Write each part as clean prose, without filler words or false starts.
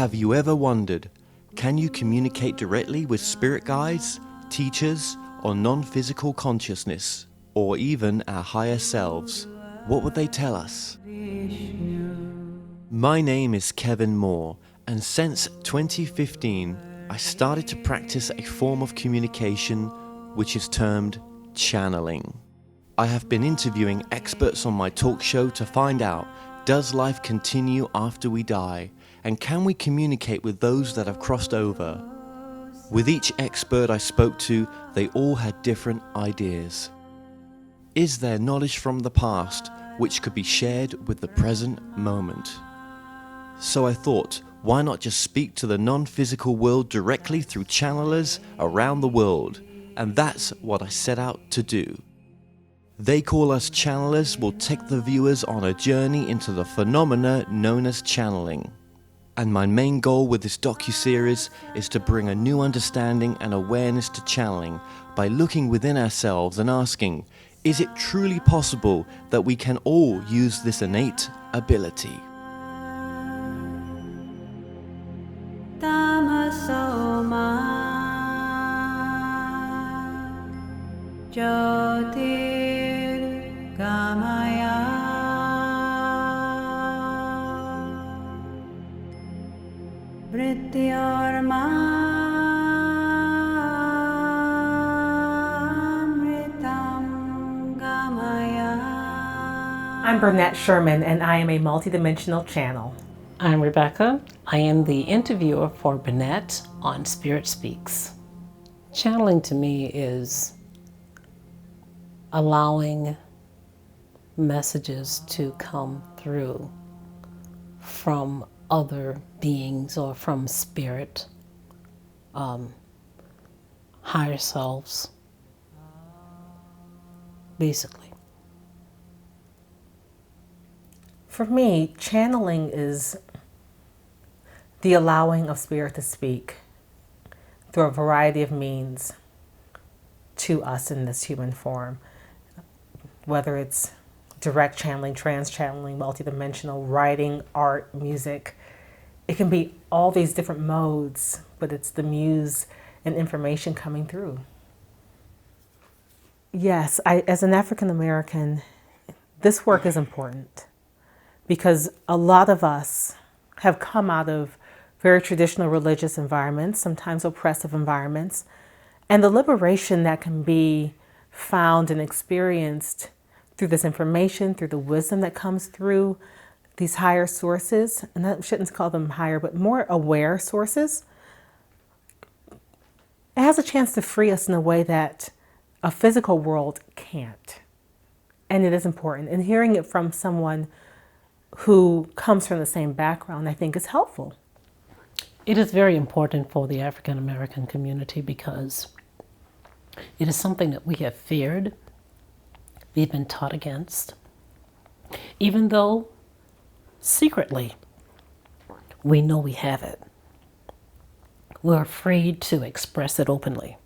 Have you ever wondered, can you communicate directly with spirit guides, teachers, or non-physical consciousness, or even our higher selves? What would they tell us? My name is Kevin Moore, and since 2015, I started to practice a form of communication which is termed channeling. I have been interviewing experts on my talk show to find out, does life continue after we die? And can we communicate with those that have crossed over? With each expert I spoke to, they all had different ideas. Is there knowledge from the past which could be shared with the present moment? So I thought, why not just speak to the non-physical world directly through channelers around the world? And that's what I set out to do. They Call Us Channelers will take the viewers on a journey into the phenomena known as channeling. And my main goal with this docuseries is to bring a new understanding and awareness to channeling by looking within ourselves and asking, is it truly possible that we can all use this innate ability? I'm Bernette Sherman, and I am a multidimensional channel. I'm Rebecca. I am the interviewer for Bernette on Spirit Speaks. Channeling to me is allowing messages to come through from other beings or from spirit, higher selves, basically. For me, channeling is the allowing of spirit to speak through a variety of means to us in this human form, whether it's direct channeling, trans channeling, multidimensional, writing, art, music. It can be all these different modes, but it's the muse and information coming through. Yes, as an African American, this work is important because a lot of us have come out of very traditional religious environments, sometimes oppressive environments, and the liberation that can be found and experienced through this information, through the wisdom that comes through these higher sources, and I shouldn't call them higher, but more aware sources, it has a chance to free us in a way that a physical world can't. And it is important. And hearing it from someone who comes from the same background, I think is helpful. It is very important for the African American community because it is something that we have feared, we've been taught against, even though secretly we know we have it. We're afraid to express it openly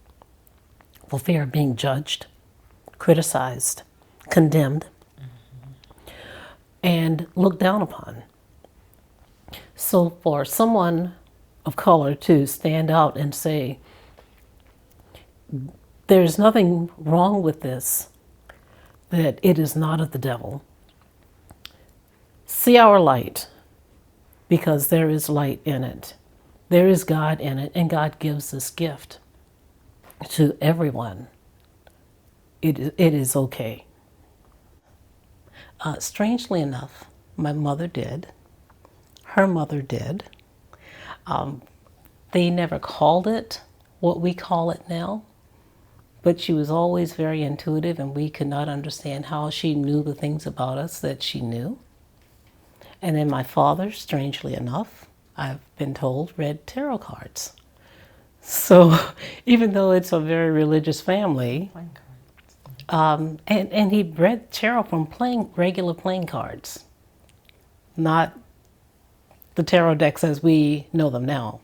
for fear of being judged, criticized, condemned, and looked down upon. So for someone of color to stand out and say, there's nothing wrong with this, that it is not of the devil. See our light, because there is light in it. There is God in it, and God gives this gift to everyone. It is okay. Strangely enough, my mother did. Her mother did. They never called it what we call it now, but she was always very intuitive, and we could not understand how she knew the things about us that she knew. And then my father, strangely enough, I've been told, read tarot cards. So even though it's a very religious family, and he read tarot from regular playing cards, not the tarot decks as we know them now.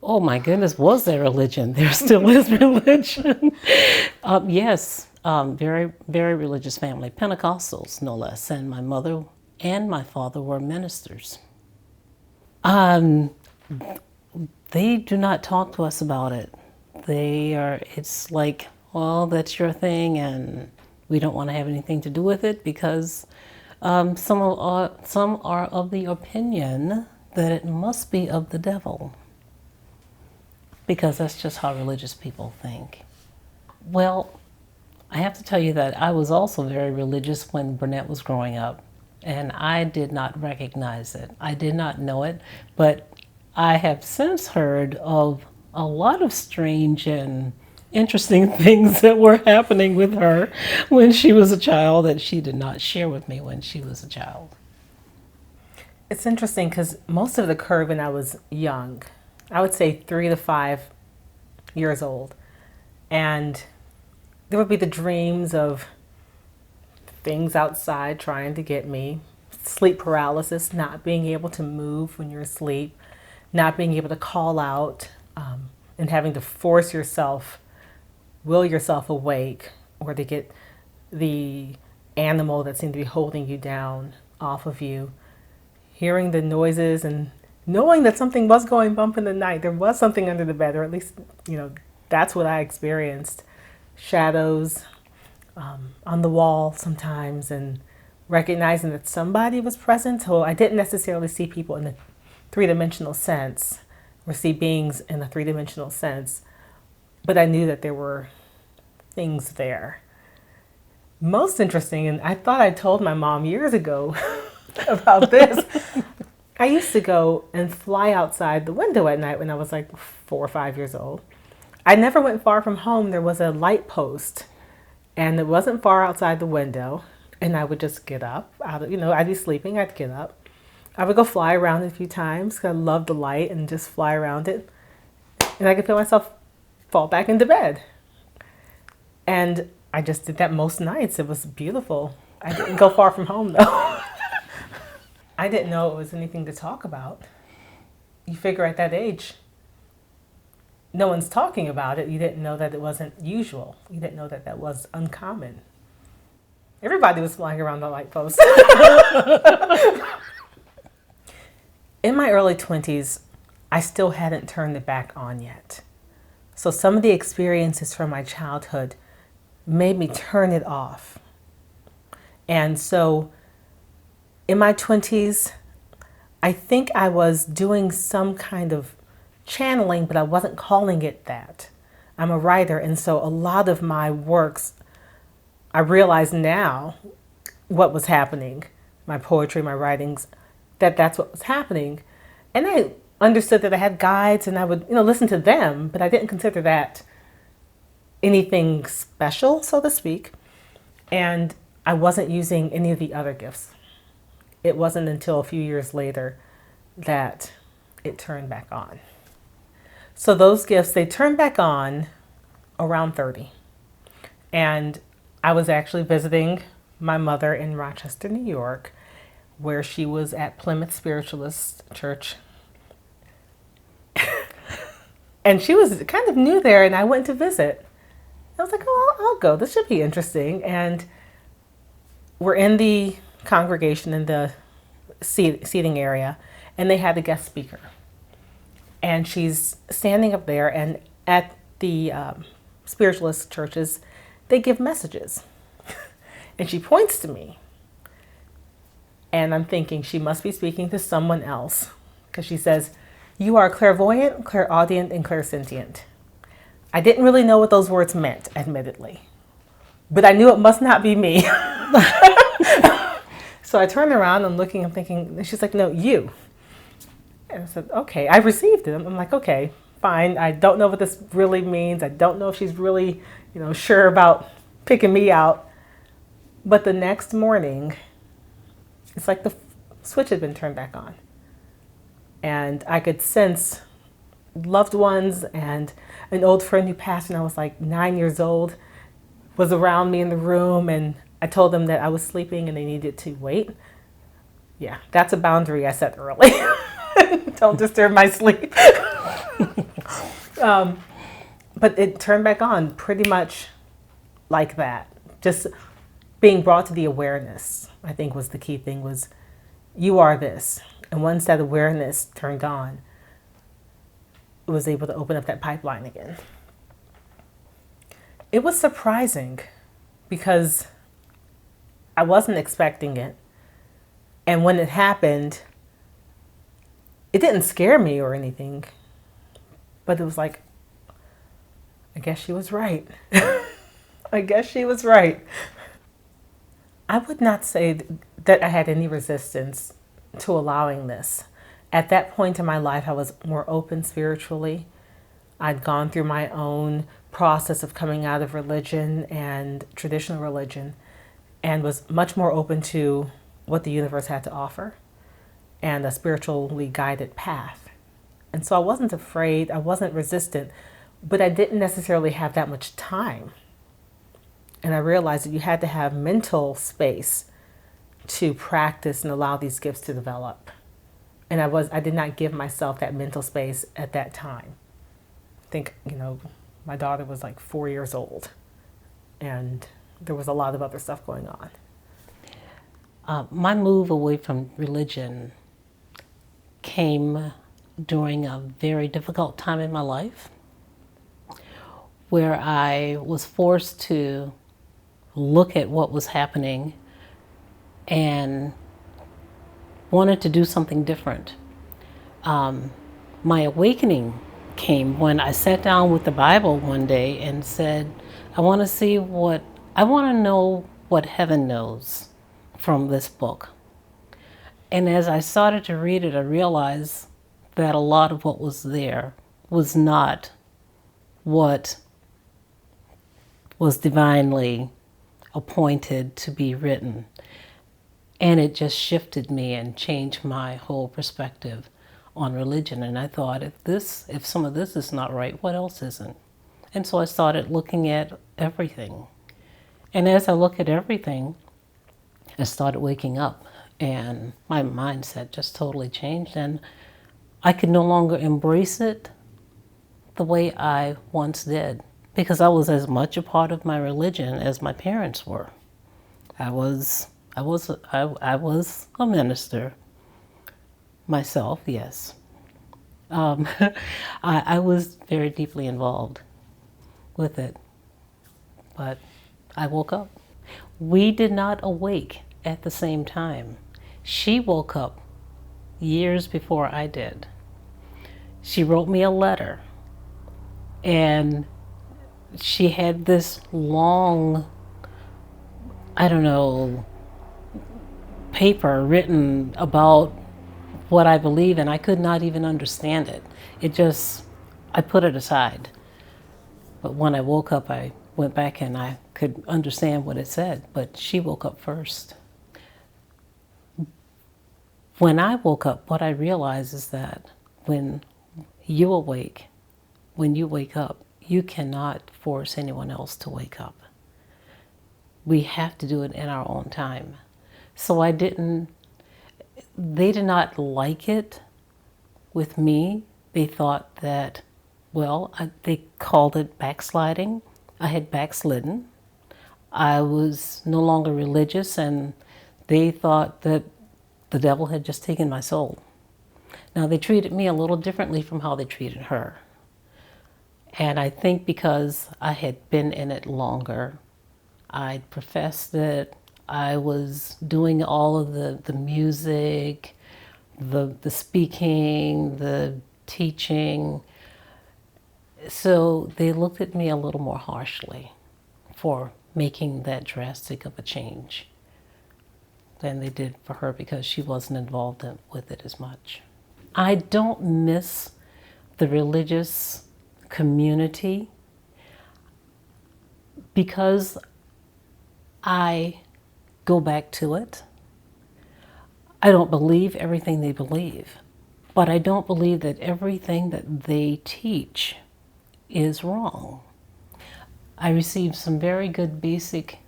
Oh my goodness, was there religion? There still is religion. Yes, very, very religious family, Pentecostals no less, and my mother and my father were ministers. Um, they do not talk to us about it. It's like, well, that's your thing, and we don't want to have anything to do with it because some are of the opinion that it must be of the devil, because that's just how religious people think. Well, I have to tell you that I was also very religious when Bernette was growing up, and I did not recognize it. I did not know it, but I have since heard of a lot of strange and interesting things that were happening with her when she was a child that she did not share with me when she was a child. It's interesting because most of it occurred when I was young. I would say 3 to 5 years old. And there would be the dreams of things outside trying to get me, sleep paralysis, not being able to move when you're asleep, not being able to call out, and having to force yourself, will yourself awake, or to get the animal that seemed to be holding you down off of you, hearing the noises and knowing that something was going bump in the night. There was something under the bed, or at least, that's what I experienced. Shadows on the wall sometimes, and recognizing that somebody was present. So I didn't necessarily see people in the three-dimensional sense or see beings in a three-dimensional sense, but I knew that there were things there. Most interesting, and I thought I told my mom years ago about this. I used to go and fly outside the window at night when I was like 4 or 5 years old. I never went far from home. There was a light post, and it wasn't far outside the window, and I would just get up I'd be sleeping, I'd get up. I would go fly around it a few times because I loved the light, and just fly around it. And I could feel myself fall back into bed. And I just did that most nights. It was beautiful. I didn't go far from home though. I didn't know it was anything to talk about. You figure at that age, no one's talking about it. You didn't know that it wasn't usual. You didn't know that that was uncommon. Everybody was flying around the light post. In my early 20s, I still hadn't turned it back on yet. So some of the experiences from my childhood made me turn it off. And so in my 20s, I think I was doing some kind of channeling, but I wasn't calling it that. I'm a writer, and so a lot of my works, I realize now what was happening, my poetry, my writings, that's what was happening. And I understood that I had guides, and I would listen to them, but I didn't consider that anything special, so to speak. And I wasn't using any of the other gifts. It wasn't until a few years later that it turned back on. So those gifts, they turned back on around 30. And I was actually visiting my mother in Rochester, New York, where she was at Plymouth Spiritualist Church. And she was kind of new there, and I went to visit. I was like, oh, I'll go. This should be interesting. And we're in the congregation in the seating area, and they had a guest speaker. And she's standing up there, and at the spiritualist churches, they give messages. And she points to me. And I'm thinking she must be speaking to someone else, because she says, "You are clairvoyant, clairaudient, and clairsentient." I didn't really know what those words meant, admittedly, but I knew it must not be me. So I turned around and looking, I'm thinking, and she's like, "No, you." And I said, "Okay." I received it. I'm like, "Okay, fine. I don't know what this really means. I don't know if she's really, sure about picking me out." But the next morning, it's like the switch had been turned back on. And I could sense loved ones, and an old friend who passed when I was like 9 years old was around me in the room, and I told them that I was sleeping and they needed to wait. Yeah, that's a boundary I set early. Don't disturb my sleep. But it turned back on pretty much like that. Just being brought to the awareness, I think, was the key thing, was you are this. And once that awareness turned on, it was able to open up that pipeline again. It was surprising because I wasn't expecting it. And when it happened, it didn't scare me or anything, but it was like, I guess she was right. I guess she was right. I would not say that I had any resistance to allowing this. At that point in my life, I was more open spiritually. I'd gone through my own process of coming out of religion and traditional religion and was much more open to what the universe had to offer and a spiritually guided path. And so I wasn't afraid, I wasn't resistant, but I didn't necessarily have that much time. And I realized that you had to have mental space to practice and allow these gifts to develop. And I did not give myself that mental space at that time. I think, my daughter was like 4 years old and there was a lot of other stuff going on. My move away from religion came during a very difficult time in my life where I was forced to look at what was happening and wanted to do something different. My awakening came when I sat down with the Bible one day and said, I want to know what heaven knows from this book. And as I started to read it, I realized that a lot of what was there was not what was divinely appointed to be written. And it just shifted me and changed my whole perspective on religion. And I thought, if some of this is not right, what else isn't? And so I started looking at everything. And as I look at everything, I started waking up and my mindset just totally changed. And I could no longer embrace it the way I once did because I was as much a part of my religion as my parents were. I was a minister myself, yes. I was very deeply involved with it, but I woke up. We did not awake at the same time. She woke up years before I did. She wrote me a letter, and she had this long, paper written about what I believe, and I could not even understand it. I put it aside. But when I woke up, I went back and I could understand what it said, but she woke up first. When I woke up, what I realized is that when you wake up, you cannot force anyone else to wake up. We have to do it in our own time. So they did not like it with me. They thought that, they called it backsliding. I had backslidden. I was no longer religious, and they thought that the devil had just taken my soul. Now, they treated me a little differently from how they treated her. And I think because I had been in it longer, I professed that I was doing all of the music, the speaking, the teaching. So they looked at me a little more harshly for making that drastic of a change than they did for her because she wasn't involved with it as much. I don't miss the religious community because I go back to it. I don't believe everything they believe, but I don't believe that everything that they teach is wrong. I received some very good basic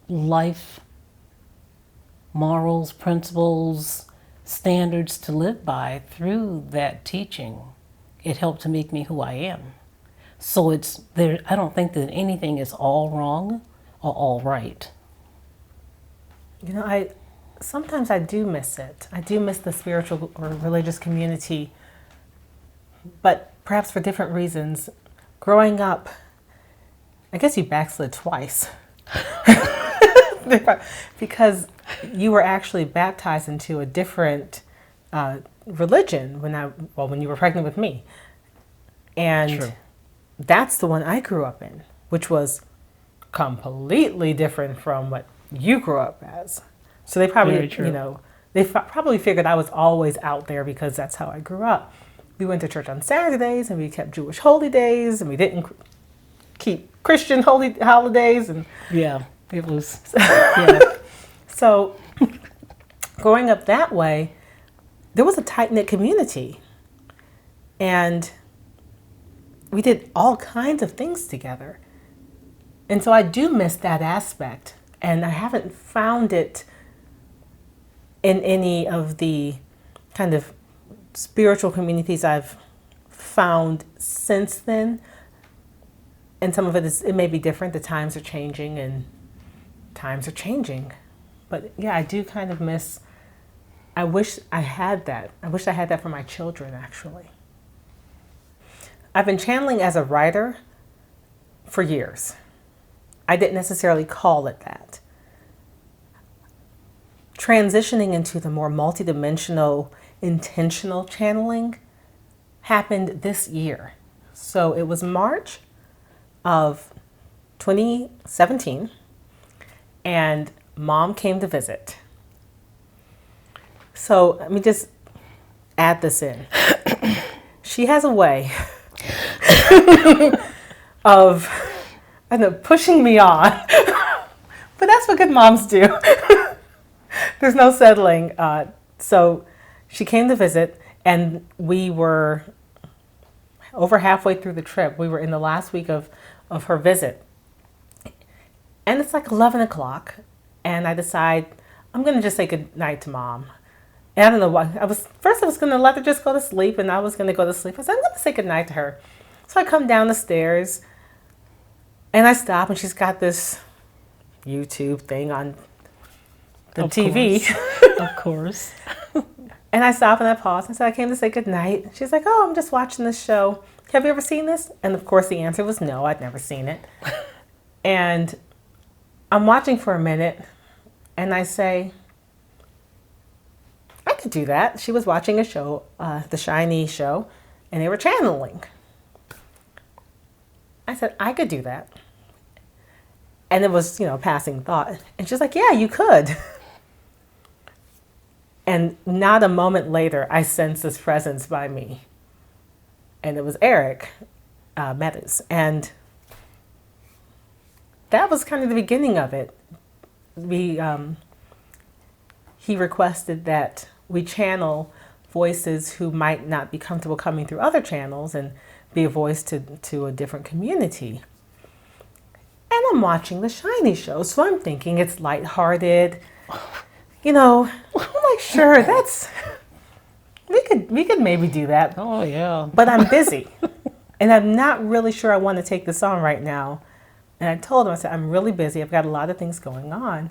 life morals, principles, standards to live by through that teaching. It helped to make me who I am. So I don't think that anything is all wrong or all right. I sometimes I do miss it. I do miss the spiritual or religious community, but perhaps for different reasons. Growing up, I guess you backslid twice. Because you were actually baptized into a different religion when you were pregnant with me. And True. that's the one I grew up in, which was completely different from what you grew up as. So they probably, Very true. probably figured I was always out there because that's how I grew up. We went to church on Saturdays and we kept Jewish holy days and we didn't keep Christian holy holidays. And Yeah, it was. Yeah. so growing up that way, there was a tight-knit community. And we did all kinds of things together. And so I do miss that aspect. And I haven't found it in any of the kind of spiritual communities I've found since then. And some of it may be different. The times are changing and times are changing. But yeah, I do kind of miss, I wish I had that. I wish I had that for my children, actually. I've been channeling as a writer for years. I didn't necessarily call it that. Transitioning into the more multidimensional, intentional channeling happened this year. So it was March of 2017, and Mom came to visit. So let me just add this in. She has a way of pushing me on. But that's what good moms do. There's no settling. So she came to visit, and we were over halfway through the trip. We were in the last week of her visit. And it's like 11 o'clock, and I decide I'm going to just say good night to Mom. And I don't know why. I was going to let her just go to sleep, and I was going to go to sleep. I said, I'm going to say good night to her. So I come down the stairs, and I stop, and she's got this YouTube thing on the TV. Of course. And I stop and I pause and said, I came to say good night. She's like, oh, I'm just watching this show. Have you ever seen this? And of course the answer was no, I'd never seen it. And I'm watching for a minute, and I say, I could do that. She was watching a show, the Shiny show, and they were channeling. I said, I could do that. And it was, passing thought. And she's like, yeah, you could. And not a moment later, I sensed this presence by me. And it was Eric Meadows. And that was kind of the beginning of it. He requested that we channel voices who might not be comfortable coming through other channels and be a voice to a different community. And I'm watching the Shiny show, so I'm thinking it's lighthearted. I'm like, sure, we could maybe do that. Oh, yeah. But I'm busy, and I'm not really sure I want to take this on right now. And I told him, I said, I'm really busy. I've got a lot of things going on.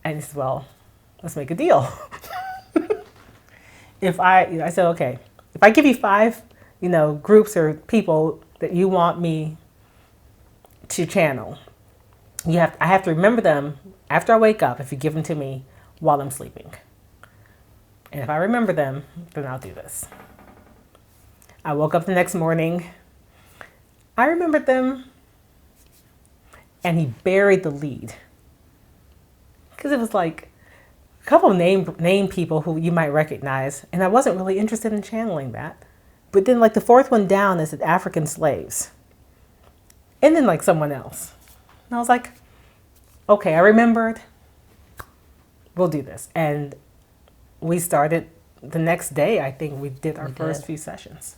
And he said, well, let's make a deal. I said, okay, if I give you 5, groups or people that you want me to channel, I have to remember them after I wake up if you give them to me while I'm sleeping. And if I remember them, then I'll do this. I woke up the next morning. I remembered them, and he buried the lead. Because it was like a couple of name people who you might recognize, and I wasn't really interested in channeling that. But then like the 4th one down is African slaves. And then like someone else. And I was like, okay, I remembered. We'll do this. And we started the next day. I think we did our first few sessions.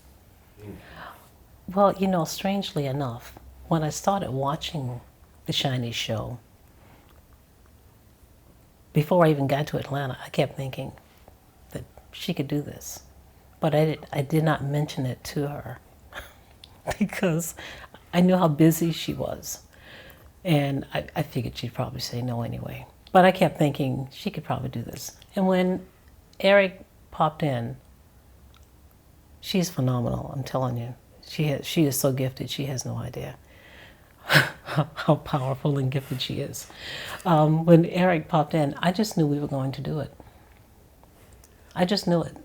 Well, strangely enough, when I started watching the Shiny show, before I even got to Atlanta, I kept thinking that she could do this. But I did not mention it to her because I knew how busy she was. And I figured she'd probably say no anyway. But I kept thinking she could probably do this. And when Eric popped in, she's phenomenal, I'm telling you. She is so gifted, she has no idea how powerful and gifted she is. When Eric popped in, I just knew we were going to do it. I just knew it.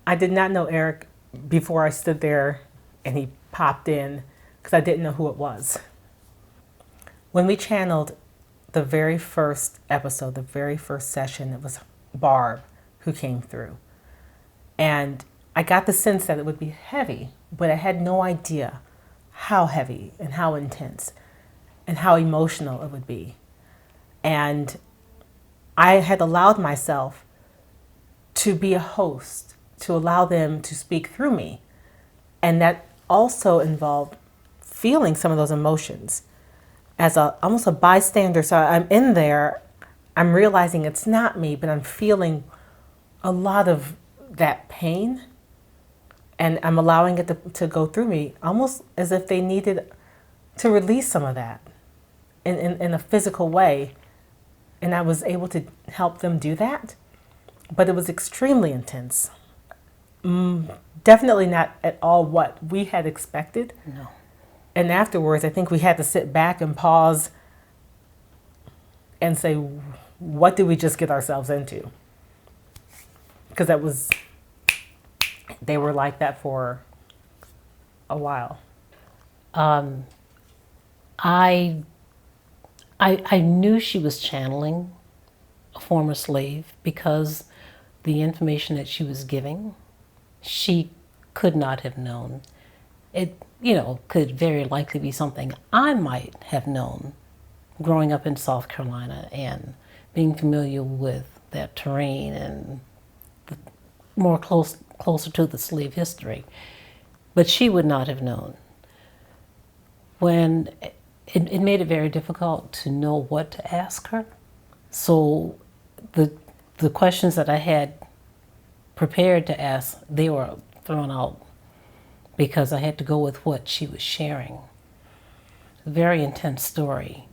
I did not know Eric before I stood there and he popped in because I didn't know who it was. When we channeled the very first episode, the very first session, it was Barb who came through. And I got the sense that it would be heavy, but I had no idea how heavy and how intense and how emotional it would be. And I had allowed myself to be a host, to allow them to speak through me. And that also involved feeling some of those emotions as almost a bystander. So I'm in there, I'm realizing it's not me, but I'm feeling a lot of that pain. And I'm allowing it to go through me, almost as if they needed to release some of that in a physical way. And I was able to help them do that. But it was extremely intense. Definitely not at all what we had expected. No. And afterwards, I think we had to sit back and pause and say, what did we just get ourselves into? Because they were like that for a while. I knew she was channeling a former slave because the information that she was giving, she could not have known. It, could very likely be something I might have known growing up in South Carolina and being familiar with that terrain and closer to the slave history. But she would not have known. When it made it very difficult to know what to ask her. So the questions that I had prepared to ask, they were thrown out because I had to go with what she was sharing. A very intense story.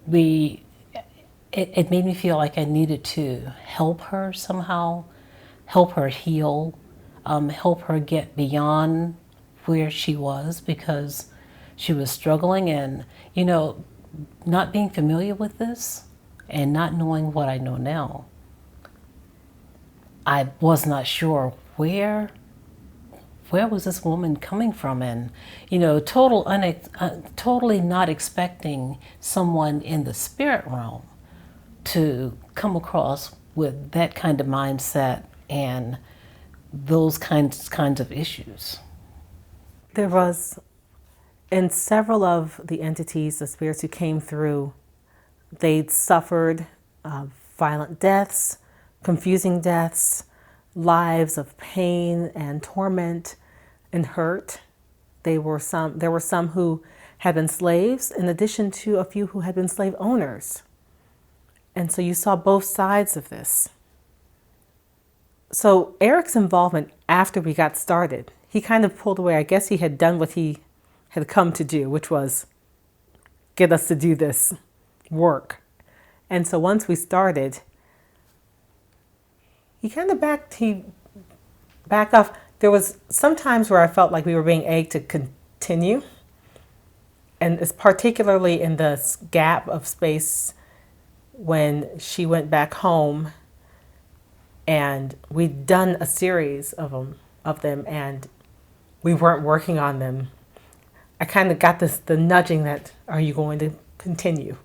It made me feel like I needed to help her somehow, help her heal, help her get beyond where she was because she was struggling and, not being familiar with this and not knowing what I know now. I was not sure where was this woman coming from, and totally not expecting someone in the spirit realm to come across with that kind of mindset and those kinds of issues. There was, in several of the entities, the spirits who came through, they'd suffered violent deaths, confusing deaths, lives of pain and torment and hurt. There were some who had been slaves, in addition to a few who had been slave owners. And so you saw both sides of this. So Eric's involvement after we got started, he kind of pulled away. I guess he had done what he had come to do, which was get us to do this work. And so once we started, he backed off. There was some times where I felt like we were being egged to continue. And it's particularly in the gap of space when she went back home and we'd done a series of them and we weren't working on them. I kind of got the nudging that, are you going to continue?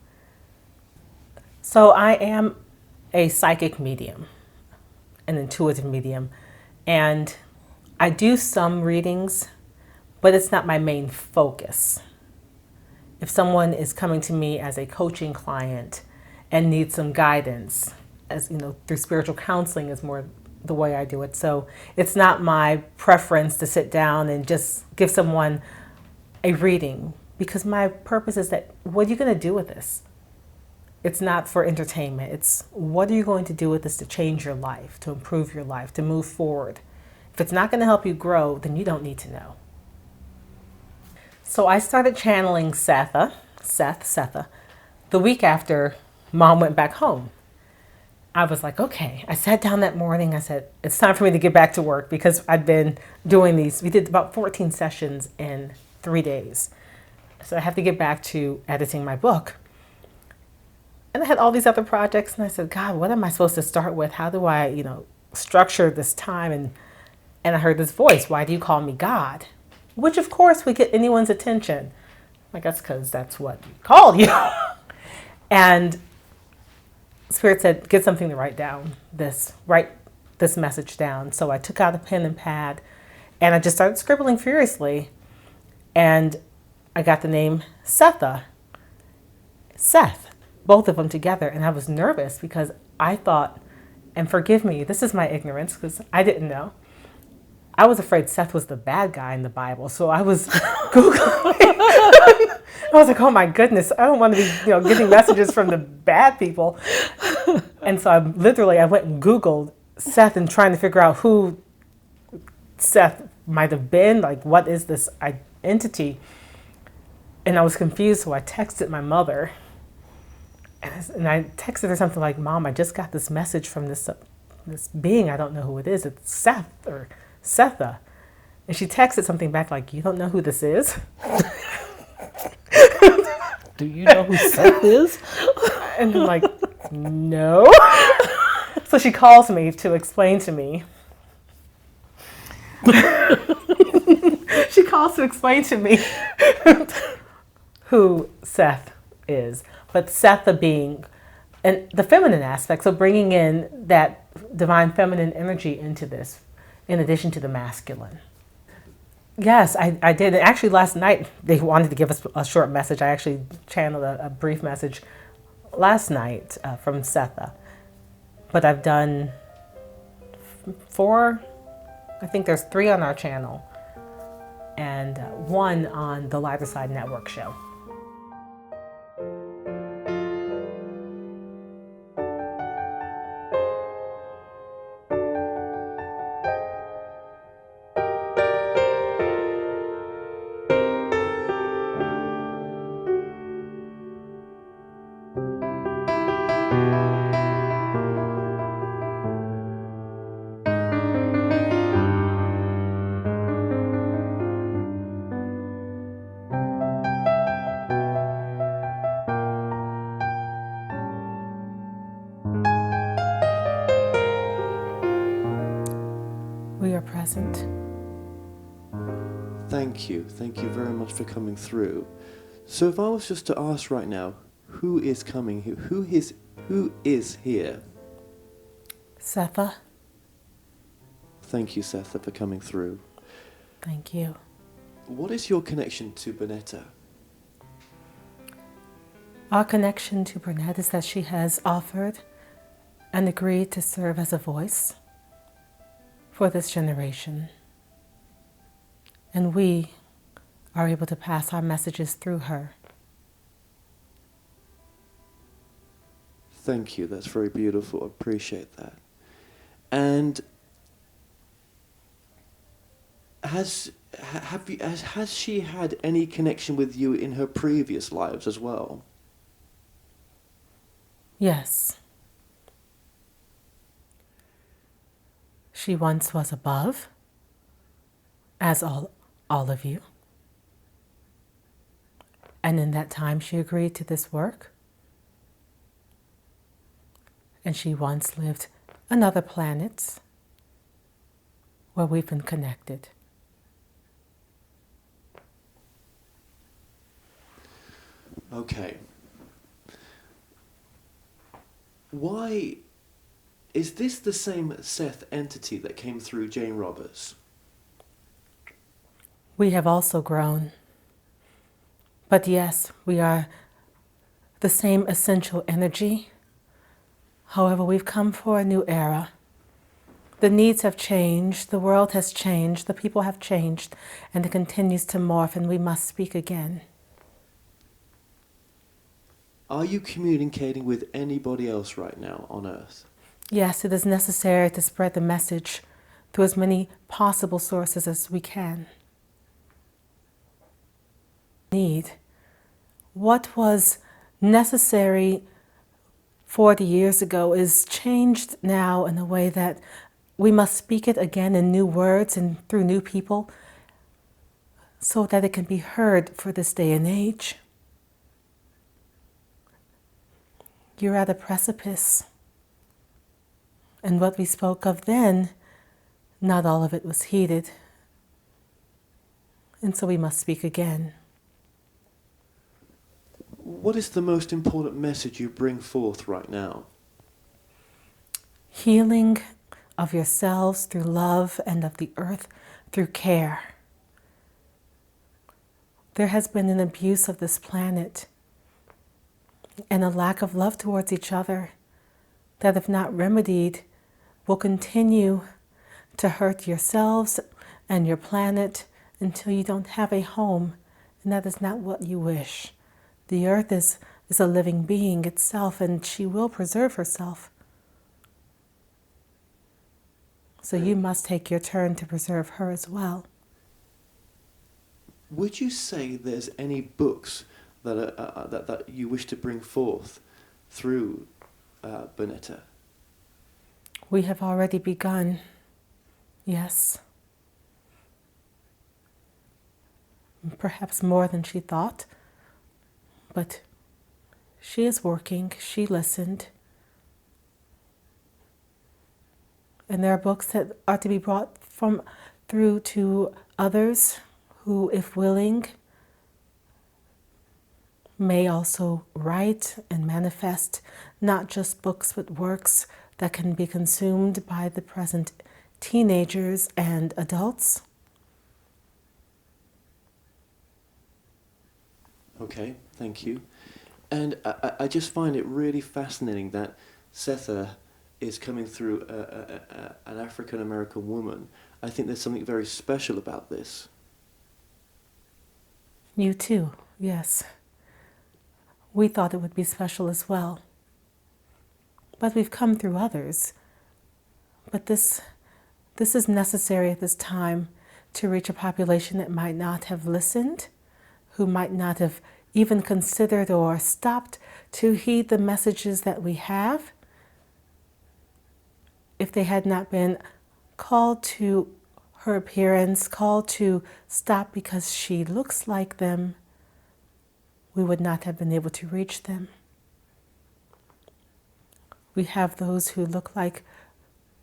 So I am a psychic medium, an intuitive medium, and I do some readings, but it's not my main focus. If someone is coming to me as a coaching client and needs some guidance, as through spiritual counseling is more the way I do it. So it's not my preference to sit down and just give someone a reading, because my purpose is that, what are you going to do with this? It's not for entertainment. It's, what are you going to do with this to change your life, to improve your life, to move forward? If it's not going to help you grow, then you don't need to know. So I started channeling Setha, the week after Mom went back home, I was like, okay. I sat down that morning. I said, it's time for me to get back to work because I'd been doing these. We did about 14 sessions in 3 days. So I have to get back to editing my book. And I had all these other projects, and I said, God, what am I supposed to start with? How do I, structure this time? And I heard this voice, why do you call me God? Which, of course, would get anyone's attention. I guess because that's what we called you. And Spirit said, get something to write down write this message down. So I took out a pen and pad, and I just started scribbling furiously. And I got the name Setha, Seth, both of them together. And I was nervous because I thought, and forgive me, this is my ignorance because I didn't know. I was afraid Seth was the bad guy in the Bible. So I was Googling. I was like, oh my goodness, I don't want to be getting messages from the bad people. And so I went and Googled Seth and trying to figure out who Seth might have been. Like, what is this entity? And I was confused, so I texted my mother. And I texted her something like, Mom, I just got this message from this being. I don't know who it is. It's Seth or Setha. And she texted something back like, you don't know who this is? Do you know who Seth is? And I'm like, no. So she calls me to explain to me. She calls to explain to me who Seth is. But Setha being and the feminine aspect, so bringing in that divine feminine energy into this, in addition to the masculine. Yes, I did. And actually, last night, they wanted to give us a short message. I actually channeled a brief message last night from Setha. But I've done 4, I think there's 3 on our channel, and 1 on the Lighter Side Network show. We are present. Thank you. Thank you very much for coming through. So if I was just to ask right now, who is coming here? Who is here? Setha. Thank you, Setha, for coming through. Thank you. What is your connection to Bernette? Our connection to Bernette is that she has offered and agreed to serve as a voice for this generation. And we are able to pass our messages through her. Thank you. That's very beautiful. I appreciate that. And has she had any connection with you in her previous lives as well? Yes. She once was above, as all of you. And in that time, she agreed to this work. And she once lived on other planets where we've been connected. Okay. Why is this the same Seth entity that came through Jane Roberts? We have also grown. But yes, we are the same essential energy. However, we've come for a new era. The needs have changed, the world has changed, the people have changed, and it continues to morph, and we must speak again. Are you communicating with anybody else right now on Earth? Yes, it is necessary to spread the message through as many possible sources as we can. What was necessary 40 years ago is changed now in a way that we must speak it again in new words and through new people so that it can be heard for this day and age. You're at a precipice. And what we spoke of then, not all of it was heeded. And so we must speak again. What is the most important message you bring forth right now? Healing of yourselves through love and of the earth through care. There has been an abuse of this planet and a lack of love towards each other that, if not remedied, will continue to hurt yourselves and your planet until you don't have a home, and that is not what you wish. The earth is a living being itself, and she will preserve herself. So you must take your turn to preserve her as well. Would you say there's any books that you wish to bring forth through Bernette? We have already begun, yes. Perhaps more than she thought, but she is working, she listened. And there are books that are to be brought through to others who, if willing, may also write and manifest not just books but works that can be consumed by the present teenagers and adults. Okay, thank you. And I just find it really fascinating that Setha is coming through an African-American woman. I think there's something very special about this. You too, yes. We thought it would be special as well. But we've come through others. But this is necessary at this time to reach a population that might not have listened, who might not have even considered or stopped to heed the messages that we have, if they had not been called to her appearance, called to stop because she looks like them, we would not have been able to reach them. We have those who look like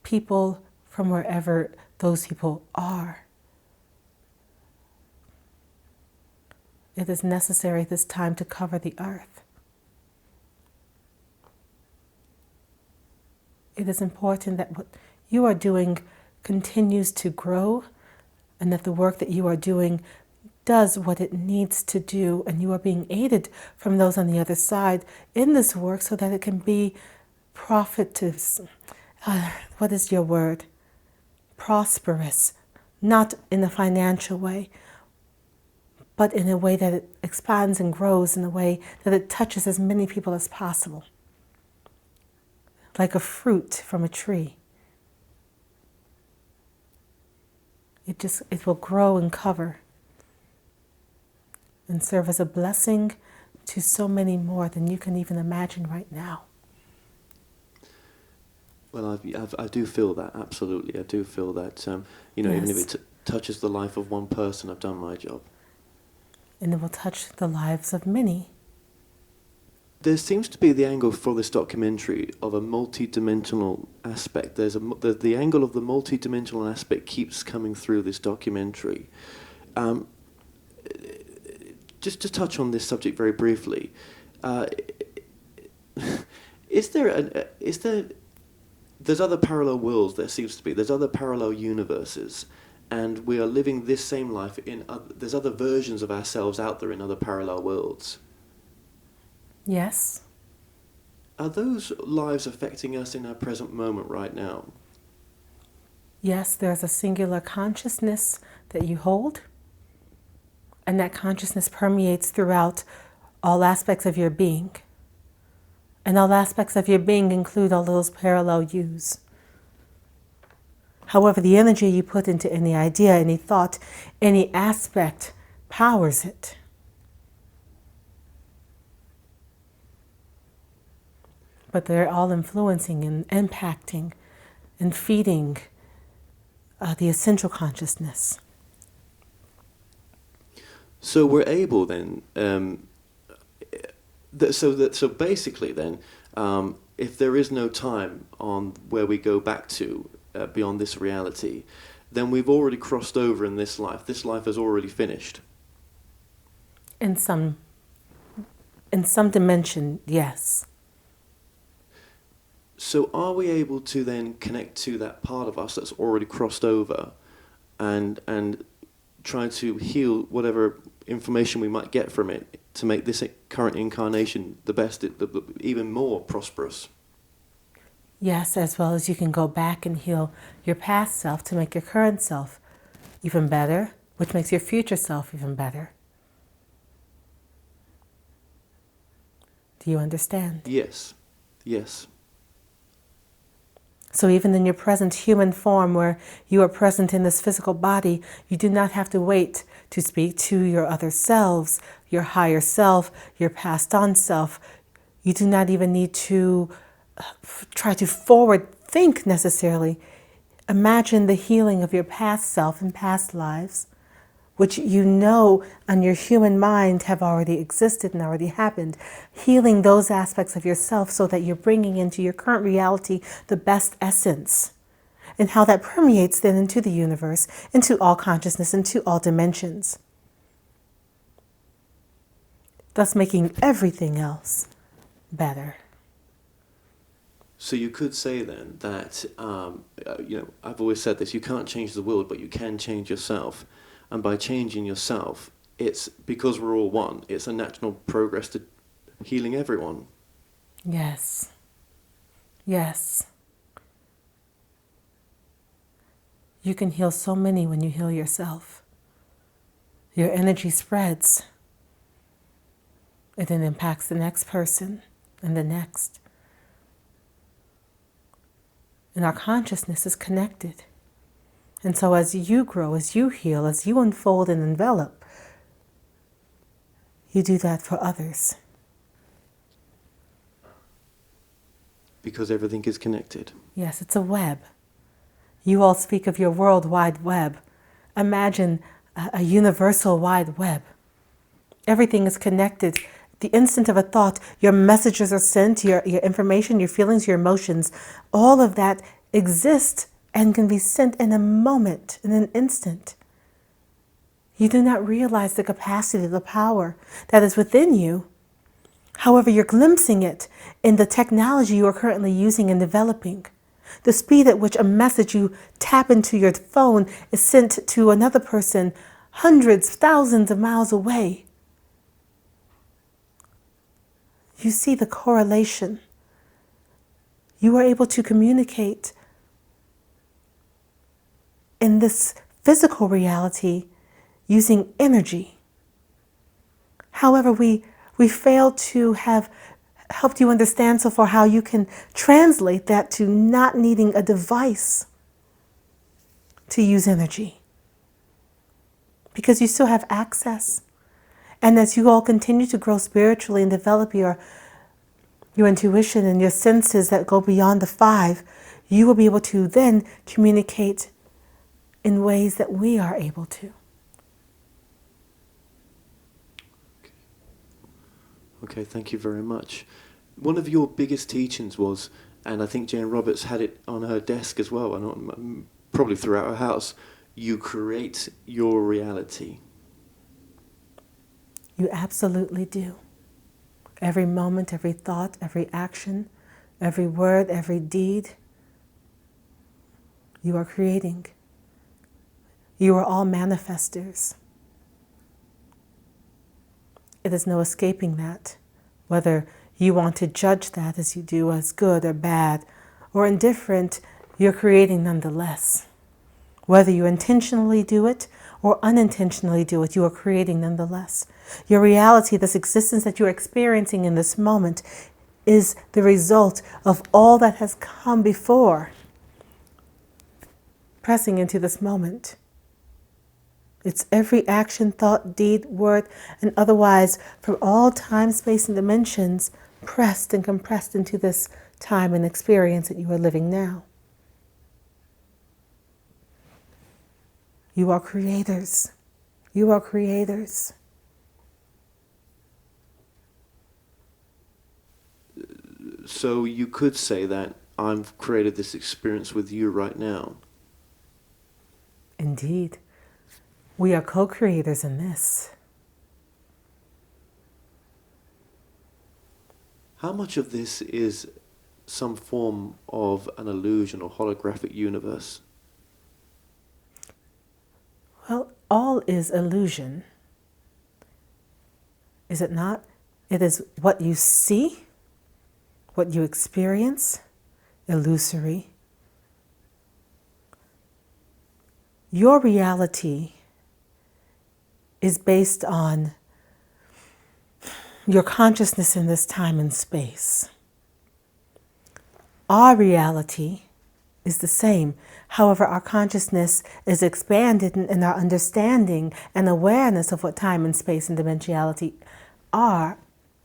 people from wherever those people are. It is necessary at this time to cover the earth. It is important that what you are doing continues to grow and that the work that you are doing does what it needs to do, and you are being aided from those on the other side in this work so that it can be profitous. What is your word? Prosperous, not in a financial way, but in a way that it expands and grows, in a way that it touches as many people as possible. Like a fruit from a tree. It will grow and cover and serve as a blessing to so many more than you can even imagine right now. Well, I do feel that, absolutely. I do feel that, Yes. Even if it touches the life of one person, I've done my job. And it will touch the lives of many. There seems to be the angle for this documentary of a multi-dimensional aspect. The angle of the multi-dimensional aspect keeps coming through this documentary. Just to touch on this subject very briefly, there's other parallel worlds, there seems to be. There's other parallel universes, and we are living this same life there's other versions of ourselves out there in other parallel worlds. Yes. Are those lives affecting us in our present moment right now? Yes, there's a singular consciousness that you hold, and that consciousness permeates throughout all aspects of your being. And all aspects of your being include all those parallel yous. However, the energy you put into any idea, any thought, any aspect powers it. but they're all influencing and impacting and feeding the essential consciousness. So we're able then, so basically then, if there is no time on where we go back to beyond this reality, then we've already crossed over in this life. This life has already finished. In some dimension, yes. So are we able to then connect to that part of us that's already crossed over and try to heal whatever information we might get from it to make this current incarnation the best, even more prosperous? Yes, as well as you can go back and heal your past self to make your current self even better, which makes your future self even better. Do you understand? Yes, yes. So even in your present human form, where you are present in this physical body, you do not have to wait to speak to your other selves, your higher self, your passed on self. You do not even need to try to forward think necessarily. Imagine the healing of your past self and past lives, which you know on your human mind have already existed and already happened. Healing those aspects of yourself so that you're bringing into your current reality the best essence, and how that permeates then into the universe, into all consciousness, into all dimensions, thus making everything else better. So you could say then that, I've always said this, you can't change the world, but you can change yourself. And by changing yourself, it's because we're all one. It's a natural progress to healing everyone. Yes. Yes. You can heal so many when you heal yourself. Your energy spreads. It then impacts the next person and the next. And our consciousness is connected. And so as you grow, as you heal, as you unfold and envelop, you do that for others. Because everything is connected. Yes, it's a web. You all speak of your World Wide Web. Imagine a universal wide web. Everything is connected. The instant of a thought, your messages are sent, your information, your feelings, your emotions, all of that exists and can be sent in a moment, in an instant. You do not realize the capacity, the power that is within you. However, you're glimpsing it in the technology you are currently using and developing. The speed at which a message you tap into your phone is sent to another person hundreds, thousands of miles away. You see the correlation. You are able to communicate in this physical reality using energy. However, we fail to have helped you understand so far how you can translate that to not needing a device to use energy, because you still have access. And as you all continue to grow spiritually and develop your intuition and your senses that go beyond the 5, you will be able to then communicate in ways that we are able to. Okay, thank you very much. One of your biggest teachings was, and I think Jane Roberts had it on her desk as well, and probably throughout her house, you create your reality. You absolutely do. Every moment, every thought, every action, every word, every deed, you are creating. You are all manifestors. It is no escaping that, whether you want to judge that as you do as good or bad or indifferent, you're creating nonetheless. Whether you intentionally do it or unintentionally do it, you are creating nonetheless. Your reality, this existence that you're experiencing in this moment, is the result of all that has come before, pressing into this moment. It's every action, thought, deed, word, and otherwise from all time, space, and dimensions pressed and compressed into this time and experience that you are living now. You are creators. You are creators. So you could say that I've created this experience with you right now. Indeed. We are co-creators in this. How much of this is some form of an illusion or holographic universe? Well, all is illusion. Is it not? It is what you see, what you experience, illusory. Your reality is based on your consciousness in this time and space. Our reality is the same. However, our consciousness is expanded in our understanding and awareness of what time and space and dimensionality are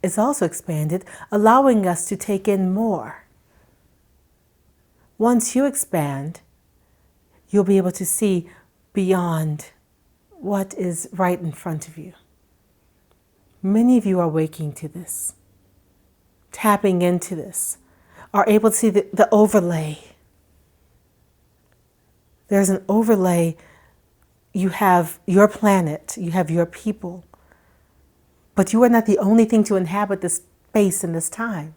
is also expanded, allowing us to take in more. Once you expand, you'll be able to see beyond what is right in front of you. Many of you are waking to this, tapping into this, are able to see the overlay. There's an overlay. You have your planet, you have your people, but you are not the only thing to inhabit this space and this time.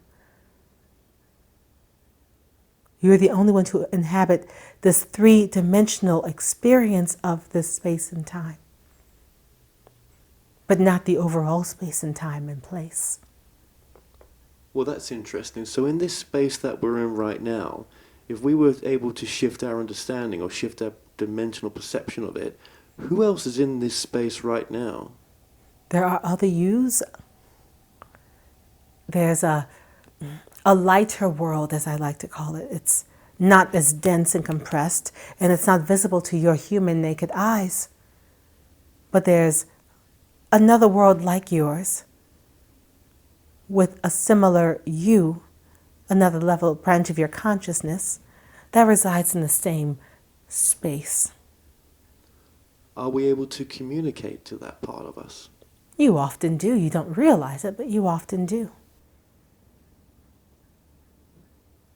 You're the only one to inhabit this three-dimensional experience of this space and time, but not the overall space and time and place. Well, that's interesting. So in this space that we're in right now, if we were able to shift our understanding or shift our dimensional perception of it, who else is in this space right now? There are other yous. There's a lighter world, as I like to call it. It's not as dense and compressed, and it's not visible to your human naked eyes. But there's another world like yours, with a similar you, another level branch of your consciousness, that resides in the same space. Are we able to communicate to that part of us? You often do. You don't realize it, but you often do.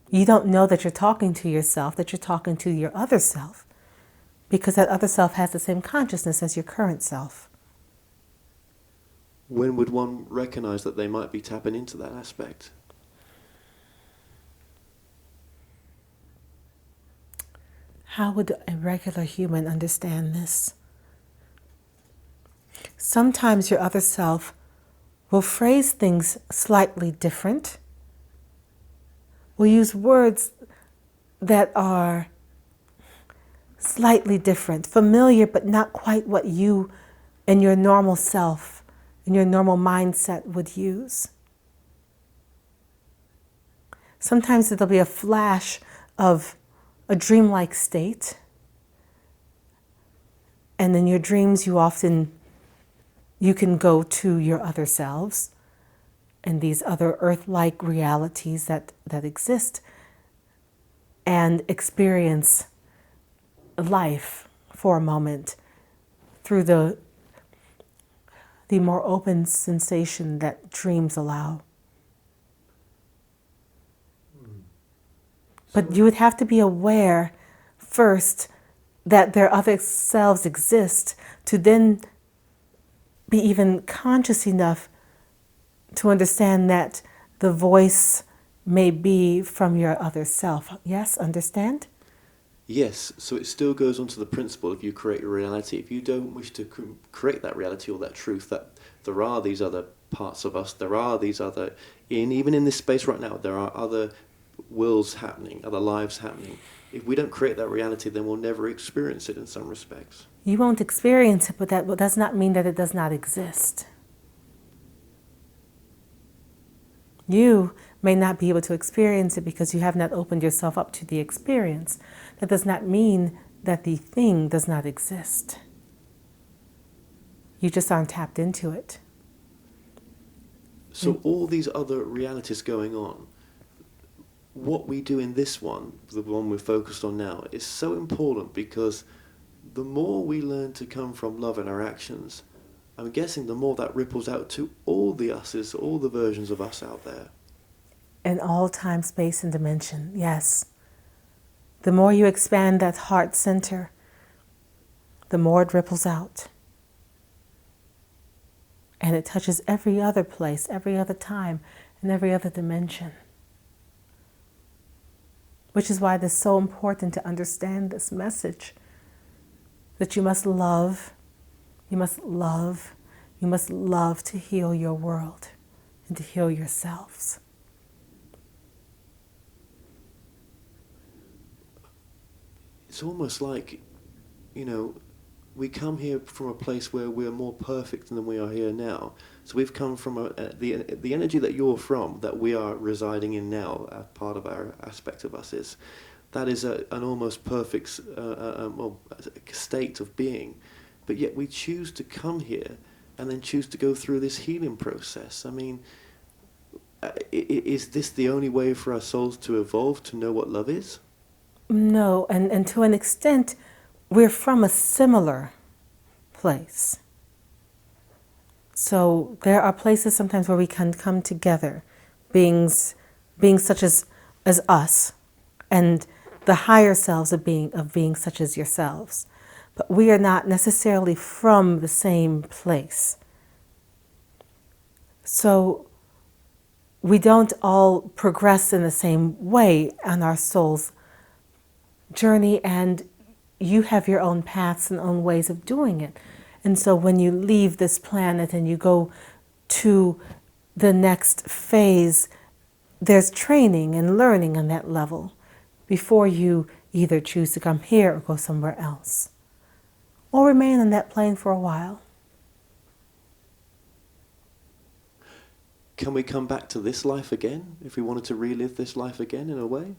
You don't know that you're talking to yourself, that you're talking to your other self, because that other self has the same consciousness as your current self. When would one recognize that they might be tapping into that aspect? How would a regular human understand this? Sometimes your other self will phrase things slightly different, will use words that are slightly different, familiar but not quite what you and your normal self and your normal mindset would use. Sometimes it'll be a flash of a dreamlike state, and in your dreams you can go to your other selves and these other earth-like realities that exist and experience life for a moment through the more open sensation that dreams allow. But you would have to be aware first that their other selves exist to then be even conscious enough to understand that the voice may be from your other self. Yes, understand? Yes, so it still goes on to the principle if you create your reality. If you don't wish to create that reality or that truth, that there are these other parts of us, there are these other, even in this space right now, there are other worlds happening, other lives happening. If we don't create that reality, then we'll never experience it in some respects. You won't experience it, but that does not mean that it does not exist. You may not be able to experience it because you have not opened yourself up to the experience. That does not mean that the thing does not exist. You just aren't tapped into it. So all these other realities going on, what we do in this one, the one we're focused on now, is so important, because the more we learn to come from love in our actions, I'm guessing the more that ripples out to all the us's, all the versions of us out there. In all time, space, and dimension, yes. The more you expand that heart center, the more it ripples out. And it touches every other place, every other time, and every other dimension. Which is why it is so important to understand this message, that you must love, you must love, you must love to heal your world and to heal yourselves. It's almost like, we come here from a place where we're more perfect than we are here now. So we've come from the energy that you're from, that we are residing in now, part of our aspect of us is, that is an almost perfect state of being. But yet we choose to come here and then choose to go through this healing process. I mean, is this the only way for our souls to evolve, to know what love is? No, and to an extent, we're from a similar place. So there are places sometimes where we can come together, beings such as us, and the higher selves of being such as yourselves. But we are not necessarily from the same place. So we don't all progress in the same way on our soul's journey, and you have your own paths and own ways of doing it. And so when you leave this planet and you go to the next phase, there's training and learning on that level before you either choose to come here or go somewhere else, or remain on that plane for a while. Can we come back to this life again, if we wanted to relive this life again in a way?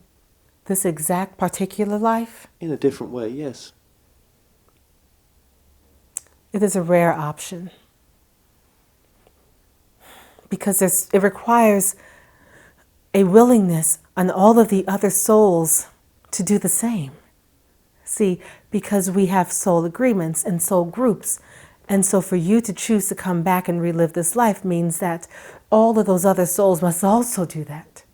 This exact particular life? In a different way, yes. It is a rare option, because it requires a willingness on all of the other souls to do the same. See, because we have soul agreements and soul groups, and so for you to choose to come back and relive this life means that all of those other souls must also do that.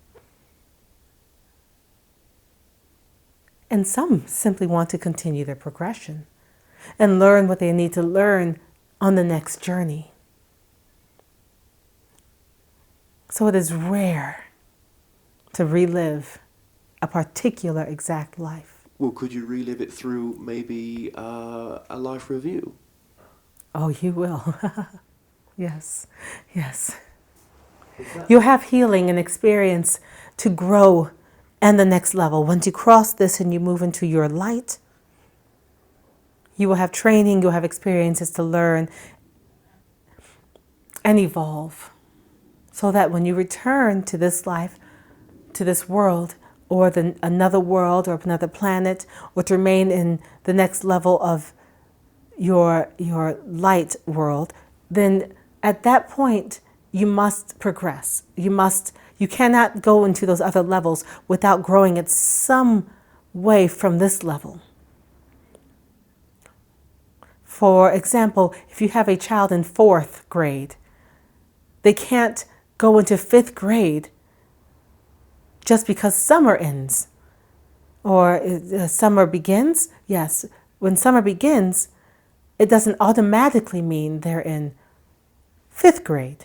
And some simply want to continue their progression and learn what they need to learn on the next journey. So it is rare to relive a particular exact life. Well, could you relive it through maybe a life review? Oh, you will. Yes, yes. You'll have healing and experience to grow and the next level. Once you cross this and you move into your light, you will have training, you'll have experiences to learn and evolve, so that when you return to this life, to this world, or another world or another planet, or to remain in the next level of your light world, then at that point you must progress. You cannot go into those other levels without growing at some way from this level. For example, if you have a child in 4th grade, they can't go into 5th grade just because summer ends or summer begins. Yes, when summer begins, it doesn't automatically mean they're in 5th grade.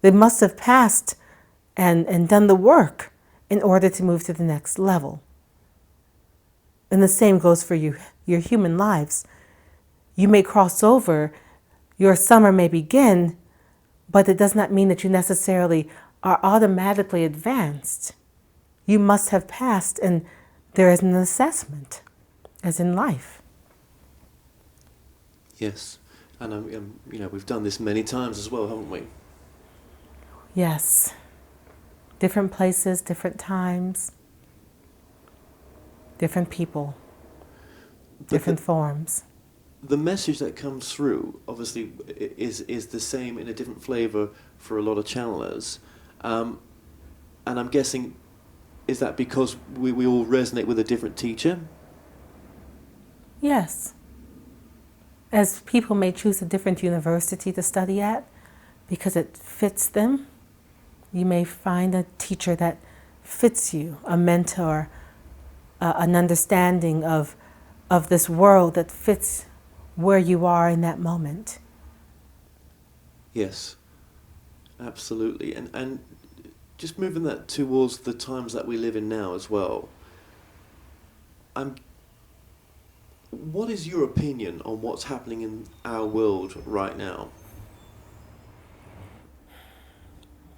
They must have passed and done the work in order to move to the next level. And the same goes for you, your human lives. You may cross over, your summer may begin, but it does not mean that you necessarily are automatically advanced. You must have passed, and there is an assessment, as in life. Yes, and we've done this many times as well, haven't we? Yes. Different places, different times, different people, different forms. The message that comes through, obviously, is the same in a different flavor for a lot of channelers. And I'm guessing Is that because we all resonate with a different teacher? Yes. As people may choose a different university to study at because it fits them, you may find a teacher that fits you, a mentor, an understanding of this world that fits where you are in that moment. Yes, absolutely. And just moving that towards the times that we live in now as well. What is your opinion on what's happening in our world right now?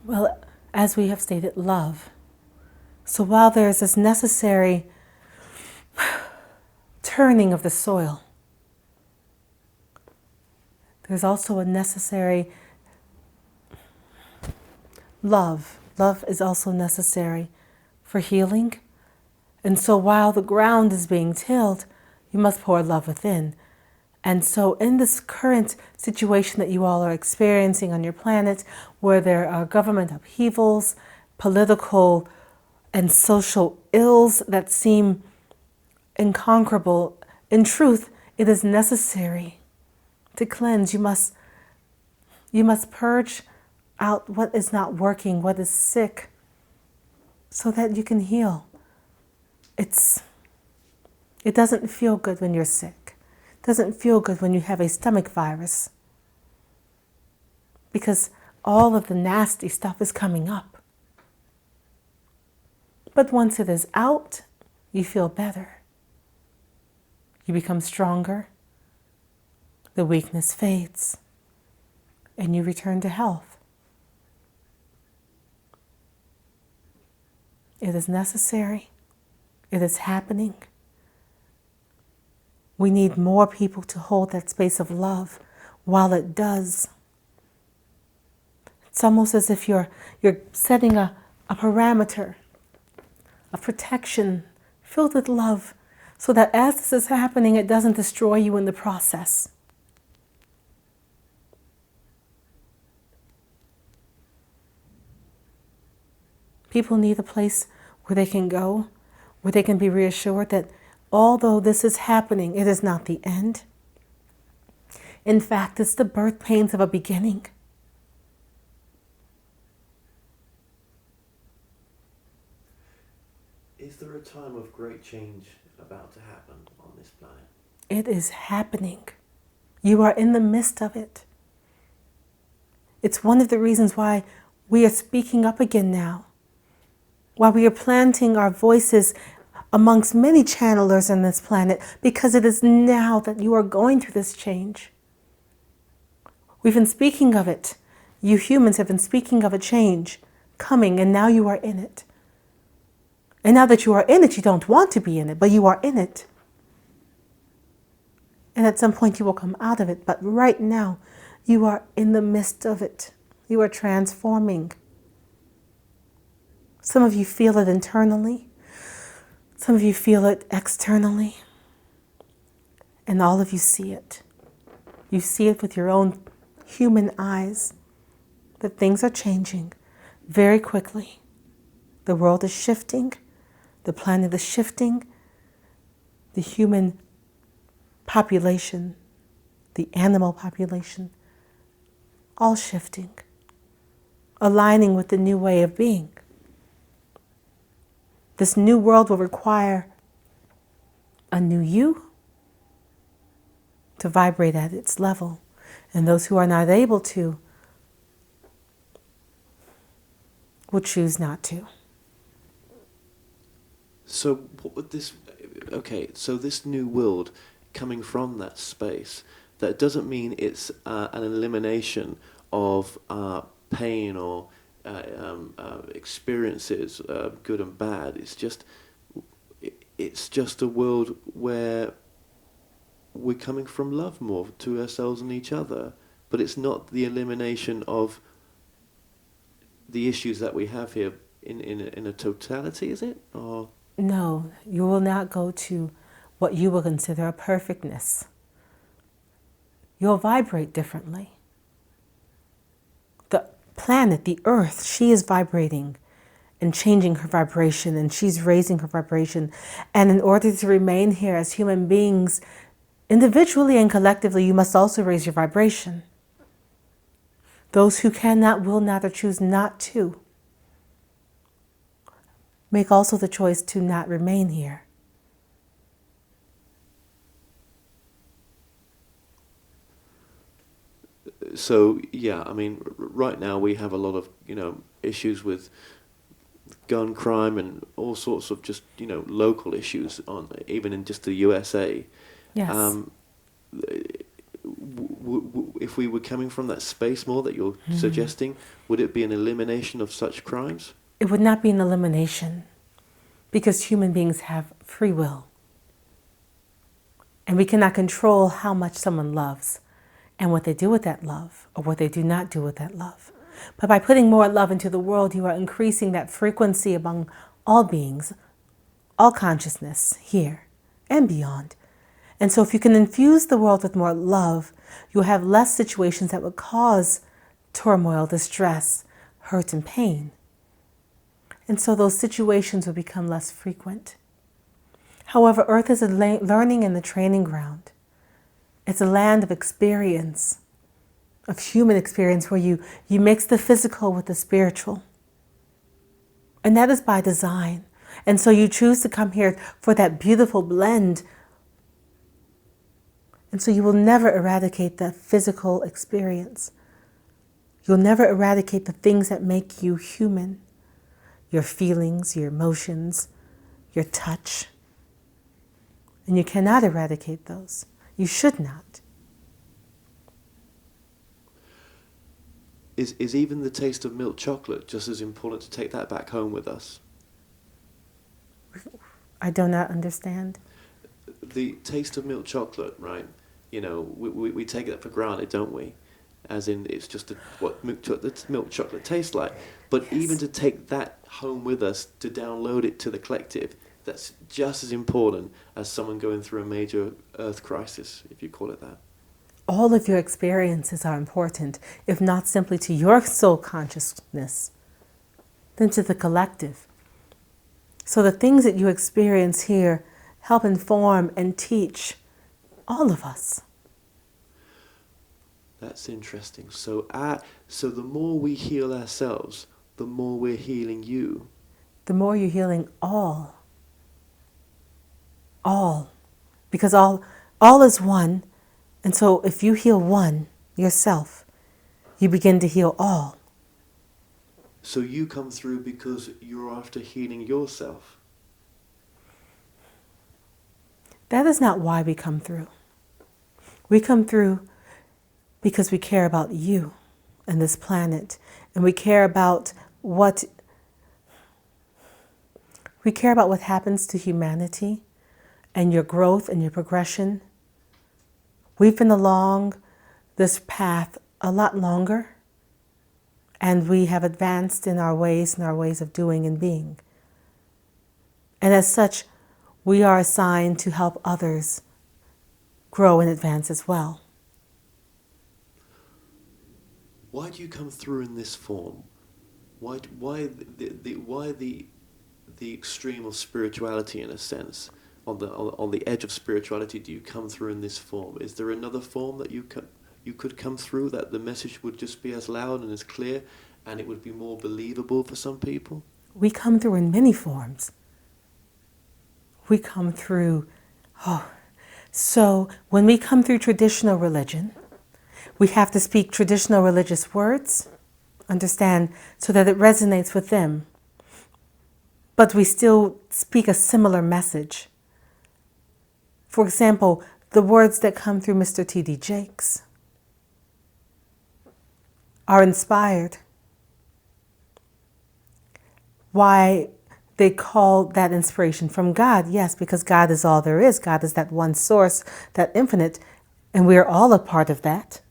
Well, as we have stated, love. So while there is this necessary turning of the soil, there's also a necessary love. Love is also necessary for healing. And so while the ground is being tilled, you must pour love within. And so in this current situation that you all are experiencing on your planet, where there are government upheavals, political and social ills that seem inconquerable, in truth, it is necessary to cleanse. You must purge out what is not working, what is sick, so that you can heal. It doesn't feel good when you're sick. It doesn't feel good when you have a stomach virus, because all of the nasty stuff is coming up. But once it is out, you feel better. You become stronger. The weakness fades, and you return to health. It is necessary. It is happening. We need more people to hold that space of love while it does. It's almost as if you're setting a parameter, a protection filled with love, so that as this is happening, it doesn't destroy you in the process. People need a place where they can go, where they can be reassured that although this is happening, it is not the end. In fact, it's the birth pains of a beginning. Is there a time of great change about to happen on this planet? It is happening. You are in the midst of it. It's one of the reasons why we are speaking up again now, why we are planting our voices amongst many channelers on this planet, because it is now that you are going through this change. We've been speaking of it. You humans have been speaking of a change coming, and now you are in it. And now that you are in it, you don't want to be in it, but you are in it. And at some point you will come out of it, but right now you are in the midst of it. You are transforming. Some of you feel it internally. Some of you feel it externally. And all of you see it. You see it with your own human eyes, that things are changing very quickly. The world is shifting. The planet is shifting. The human population, the animal population, all shifting, aligning with the new way of being. This new world will require a new you to vibrate at its level. And those who are not able to will choose not to. So what would this... Okay, so this new world coming from that space, that doesn't mean it's an elimination of pain or experiences, good and bad. It's just a world where we're coming from love more to ourselves and each other. But it's not the elimination of the issues that we have here in a totality, is it? Or no, you will not go to what you will consider a perfectness. You'll vibrate differently. The planet, the earth, she is vibrating and changing her vibration, and she's raising her vibration. And in order to remain here as human beings, individually and collectively, you must also raise your vibration. Those who cannot, will not, or choose not to make also the choice to not remain here. So, yeah, I mean, right now we have a lot of, issues with gun crime and all sorts of just, local issues, even in just the USA. Yes. If we were coming from that space more that you're suggesting, would it be an elimination of such crimes? It would not be an elimination, because human beings have free will. And we cannot control how much someone loves and what they do with that love, or what they do not do with that love. But by putting more love into the world, you are increasing that frequency among all beings, all consciousness here and beyond. And so if you can infuse the world with more love, you'll have less situations that would cause turmoil, distress, hurt, and pain. And so those situations will become less frequent. However, Earth is a learning and a training ground. It's a land of experience, of human experience, where you mix the physical with the spiritual. And that is by design. And so you choose to come here for that beautiful blend. And so you will never eradicate the physical experience. You'll never eradicate the things that make you human. Your feelings, your emotions, your touch. And you cannot eradicate those. You should not. Is even the taste of milk chocolate just as important to take that back home with us? I do not understand. The taste of milk chocolate, right? We take that for granted, don't we? As in, it's just what milk chocolate tastes like. But Yes. even to take that home with us, to download it to the collective, that's just as important as someone going through a major earth crisis, if you call it that. All of your experiences are important, if not simply to your soul consciousness, then to the collective. So the things that you experience here help inform and teach all of us. That's interesting. So the more we heal ourselves, the more we're healing you. The more you're healing all. All. Because all is one. And so if you heal one, yourself, you begin to heal all. So you come through because you're after healing yourself. That is not why we come through. We come through because we care about you and this planet. And we care about what happens to humanity and your growth and your progression. We've been along this path a lot longer, and we have advanced in our ways and our ways of doing and being. And as such, we are assigned to help others grow and advance as well. Why do you come through in this form? Why the extreme of spirituality, in a sense? On the edge of spirituality, do you come through in this form? Is there another form that you could come through, that the message would just be as loud and as clear, and it would be more believable for some people? We come through in many forms. We come through, so when we come through traditional religion, we have to speak traditional religious words, understand, so that it resonates with them. But we still speak a similar message. For example, the words that come through Mr. T.D. Jakes are inspired. Why they call that inspiration from God? Yes, because God is all there is. God is that one source, that infinite, and we are all a part of that.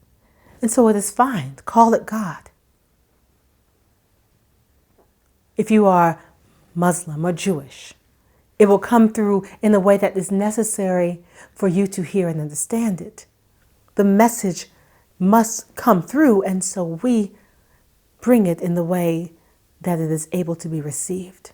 And so it is fine. Call it God. If you are Muslim or Jewish, it will come through in a way that is necessary for you to hear and understand it. The message must come through, and so we bring it in the way that it is able to be received.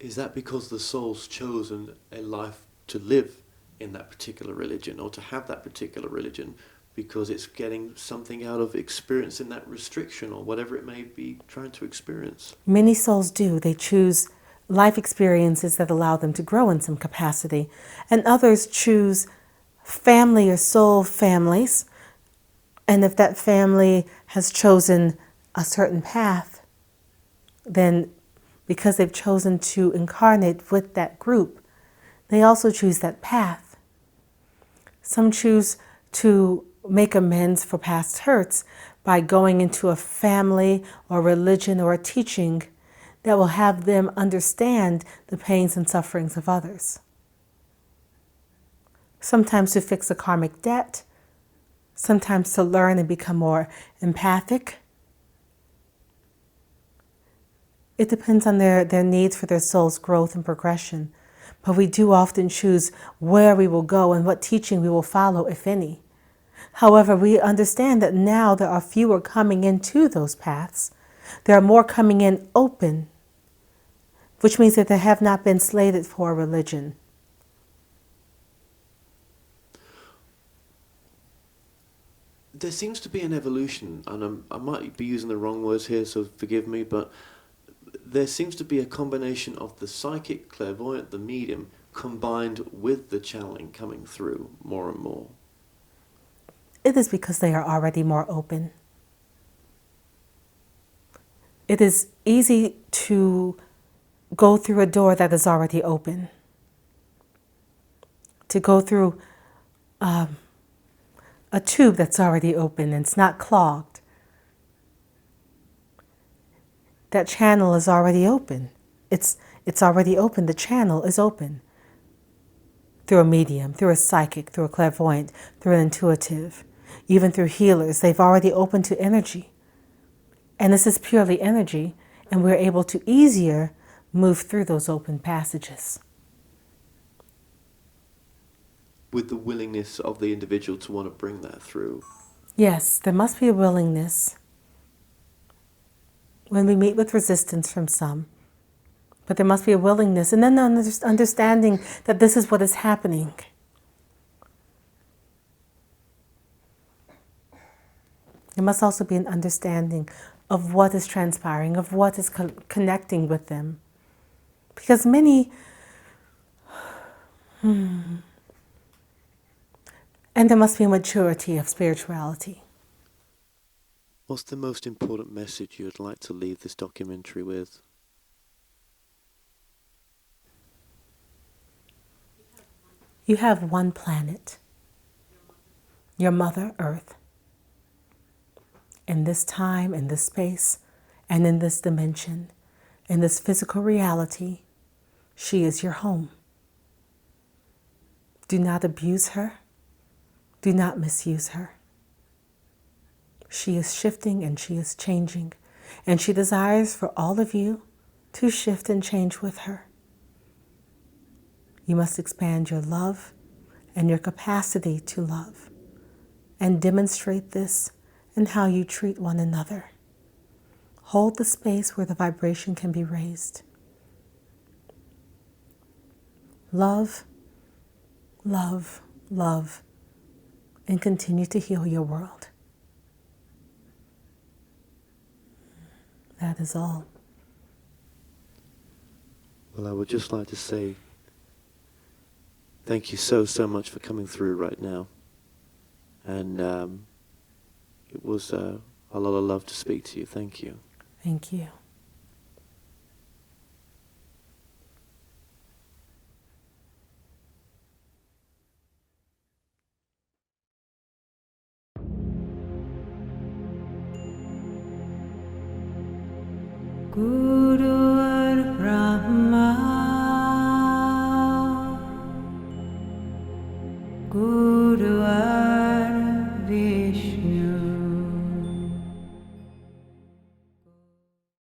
Is that because the soul's chosen a life to live in that particular religion, or to have that particular religion, because it's getting something out of experiencing that restriction or whatever it may be trying to experience? Many souls do. They choose life experiences that allow them to grow in some capacity, and others choose family or soul families. And if that family has chosen a certain path, then because they've chosen to incarnate with that group, they also choose that path. Some choose to make amends for past hurts by going into a family or religion or a teaching that will have them understand the pains and sufferings of others. Sometimes to fix a karmic debt, sometimes to learn and become more empathic. It depends on their needs for their soul's growth and progression. But we do often choose where we will go and what teaching we will follow, if any. However, we understand that now there are fewer coming into those paths. There are more coming in open, which means that they have not been slated for a religion. There seems to be an evolution, and I might be using the wrong words here, so forgive me, but there seems to be a combination of the psychic, clairvoyant, the medium, combined with the channeling coming through more and more. It is because they are already more open. It is easy to go through a door that is already open, to go through a tube that's already open and it's not clogged. That channel is already open. It's already open. The channel is open. Through a medium, through a psychic, through a clairvoyant, through an intuitive, even through healers. They've already opened to energy. And this is purely energy, and we're able to easier move through those open passages. With the willingness of the individual to want to bring that through. Yes, there must be a willingness when we meet with resistance from some. But there must be a willingness, and then the understanding that this is what is happening. There must also be an understanding of what is transpiring, of what is connecting with them. Because many, and there must be a maturity of spirituality. What's the most important message you'd like to leave this documentary with? You have one planet, your Mother Earth. In this time, in this space, and in this dimension, in this physical reality, she is your home. Do not abuse her. Do not misuse her. She is shifting and she is changing, and she desires for all of you to shift and change with her. You must expand your love and your capacity to love, and demonstrate this in how you treat one another. Hold the space where the vibration can be raised. Love, love, love, and continue to heal your world. That is all. Well, I would just like to say thank you so much for coming through right now. And it was a lot of love to speak to you. Thank you. Thank you. Good.